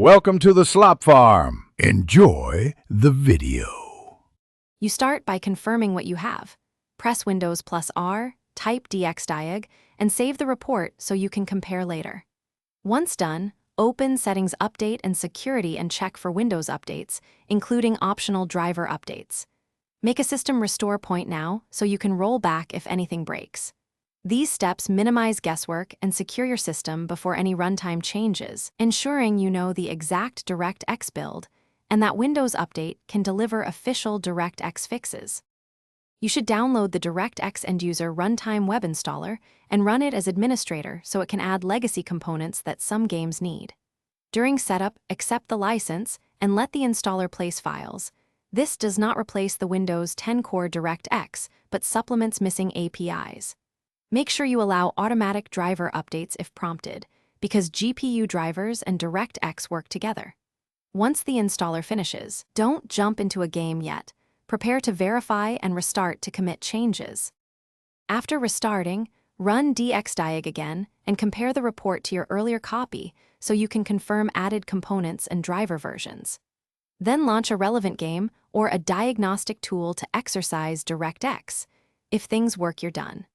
Welcome to the Slop Farm. Enjoy the video. You start by confirming what you have. Press Windows plus R, type Directx, and save the report so you can compare later. Once done, open Settings Update and Security and check for Windows updates, including optional driver updates. Make a system restore point now so you can roll back if anything breaks. These steps minimize guesswork and secure your system before any runtime changes, ensuring you know the exact Directx build and that Windows Update can deliver official Directx fixes. You should download the Directx end-user runtime web installer and run it as administrator so it can add legacy components that some games need. During setup, accept the license and let the installer place files. This does not replace the Windows 10-core Directx, but supplements missing APIs. Make sure you allow automatic driver updates if prompted, because GPU drivers and Directx work together. Once the installer finishes, don't jump into a game yet. Prepare to verify and restart to commit changes. After restarting, run Directx again and compare the report to your earlier copy so you can confirm added components and driver versions. Then launch a relevant game or a diagnostic tool to exercise Directx. If things work, you're done.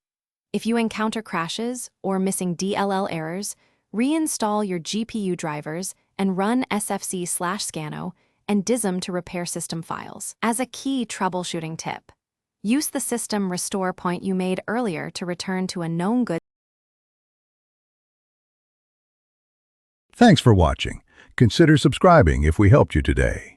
If you encounter crashes or missing DLL errors, reinstall your GPU drivers and run sfc/scano and dism to repair system files. As a key troubleshooting tip, use the system restore point you made earlier to return to a known good. Thanks for watching. Consider subscribing if we helped you today.